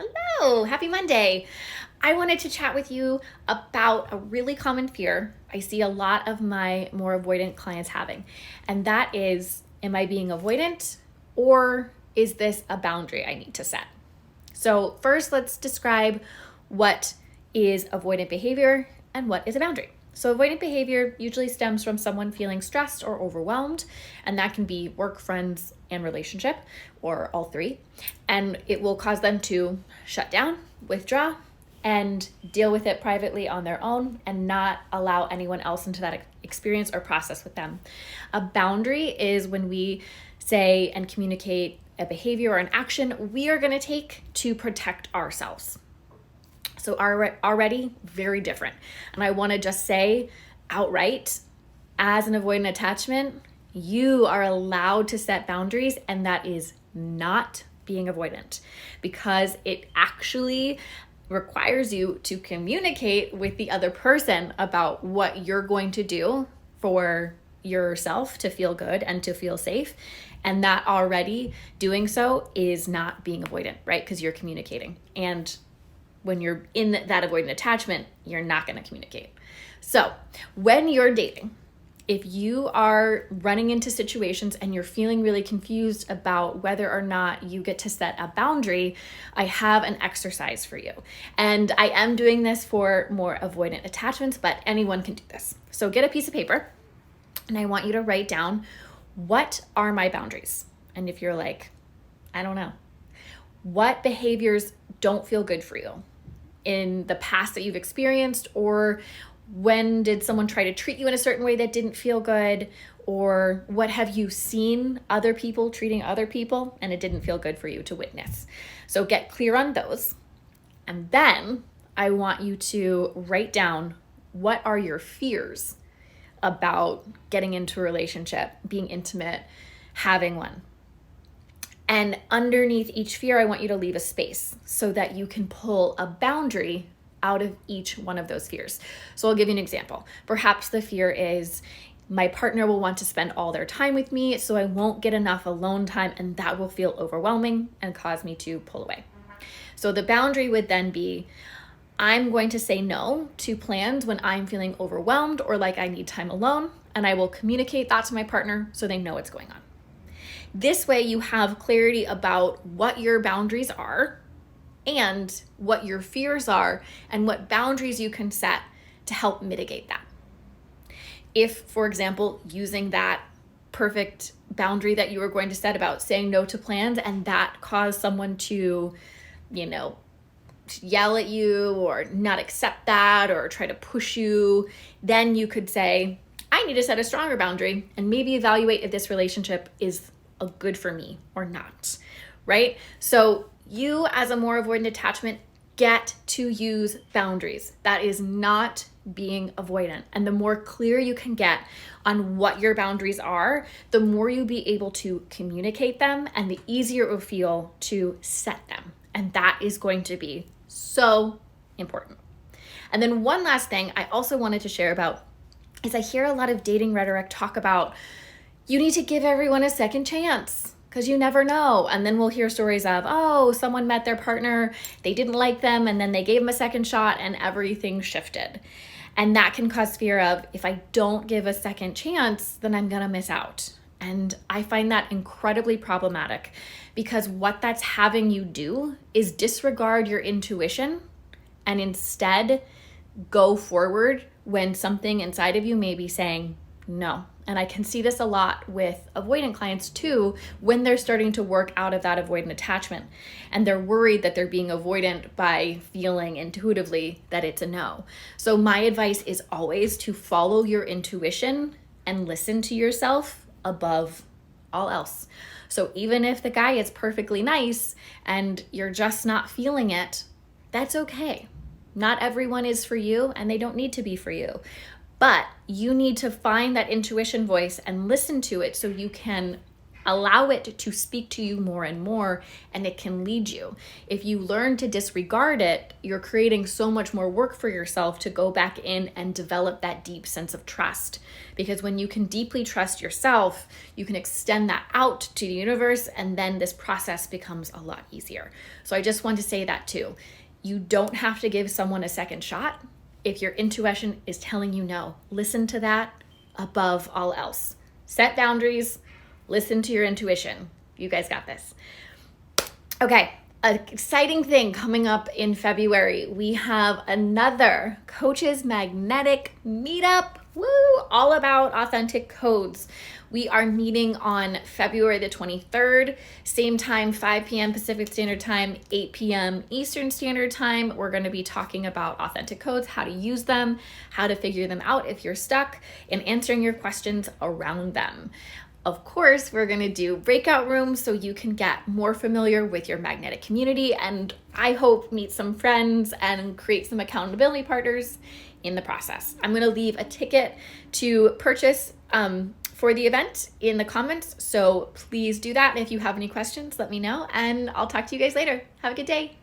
Hello, happy Monday. I wanted to chat with you about a really common fear I see a lot of my more avoidant clients having, and that is, am I being avoidant or is this a boundary I need to set? So first, let's describe what is avoidant behavior and what is a boundary. So avoidant behavior usually stems from someone feeling stressed or overwhelmed, and that can be work, friends, and relationship, or all three. And it will cause them to shut down, withdraw, and deal with it privately on their own and not allow anyone else into that experience or process with them. A boundary is when we say and communicate a behavior or an action we are going to take to protect ourselves. So already very different. And I want to just say outright, as an avoidant attachment, you are allowed to set boundaries, and that is not being avoidant, because it actually requires you to communicate with the other person about what you're going to do for yourself to feel good and to feel safe. And that already doing so is not being avoidant, right? Because you're communicating. And when you're in that avoidant attachment, you're not going to communicate. So when you're dating, if you are running into situations and you're feeling really confused about whether or not you get to set a boundary, I have an exercise for you. And I am doing this for more avoidant attachments, but anyone can do this. So get a piece of paper, and I want you to write down, what are my boundaries? And if you're like, I don't know, what behaviors don't feel good for you in the past that you've experienced, or when did someone try to treat you in a certain way that didn't feel good, or what have you seen other people treating other people and it didn't feel good for you to witness? So get clear on those. And then I want you to write down, what are your fears about getting into a relationship, being intimate, having one? And underneath each fear, I want you to leave a space so that you can pull a boundary out of each one of those fears. So I'll give you an example. Perhaps the fear is, my partner will want to spend all their time with me, so I won't get enough alone time, and that will feel overwhelming and cause me to pull away. So the boundary would then be, I'm going to say no to plans when I'm feeling overwhelmed or like I need time alone, and I will communicate that to my partner so they know what's going on. This way you have clarity about what your boundaries are and what your fears are and what boundaries you can set to help mitigate that. If, for example, using that perfect boundary that you were going to set about saying no to plans, and that caused someone to, yell at you or not accept that or try to push you, then you could say, I need to set a stronger boundary and maybe evaluate if this relationship is good for me or not, right? So you, as a more avoidant attachment, get to use boundaries. That is not being avoidant. And the more clear you can get on what your boundaries are, the more you'll be able to communicate them and the easier it will feel to set them. And that is going to be so important. And then one last thing I also wanted to share about is I hear a lot of dating rhetoric talk about, you need to give everyone a second chance because you never know. And then we'll hear stories of, someone met their partner, they didn't like them, and then they gave them a second shot and everything shifted. And that can cause fear of, if I don't give a second chance, then I'm gonna miss out. And I find that incredibly problematic, because what that's having you do is disregard your intuition and instead go forward when something inside of you may be saying no. And I can see this a lot with avoidant clients too, when they're starting to work out of that avoidant attachment and they're worried that they're being avoidant by feeling intuitively that it's a no. So my advice is always to follow your intuition and listen to yourself above all else. So even if the guy is perfectly nice and you're just not feeling it, that's okay. Not everyone is for you, and they don't need to be for you. But you need to find that intuition voice and listen to it so you can Allow it to speak to you more and more, and it can lead you. If you learn to disregard it, you're creating so much more work for yourself to go back in and develop that deep sense of trust. Because when you can deeply trust yourself, you can extend that out to the universe, and then this process becomes a lot easier. So I just want to say that too. You don't have to give someone a second shot. If your intuition is telling you no, listen to that above all else. Set boundaries. Listen to your intuition. You guys got this. Okay, an exciting thing coming up in February. We have another Coaches Magnetic Meetup. Woo! All about authentic codes. We are meeting on February the 23rd, same time, 5 p.m. Pacific Standard Time, 8 p.m. Eastern Standard Time. We're going to be talking about authentic codes, how to use them, how to figure them out if you're stuck, and answering your questions around them. Of course, we're going to do breakout rooms so you can get more familiar with your magnetic community, and I hope meet some friends and create some accountability partners in the process. I'm going to leave a ticket to purchase for the event in the comments, so please do that. And if you have any questions, let me know, and I'll talk to you guys later. Have a good day.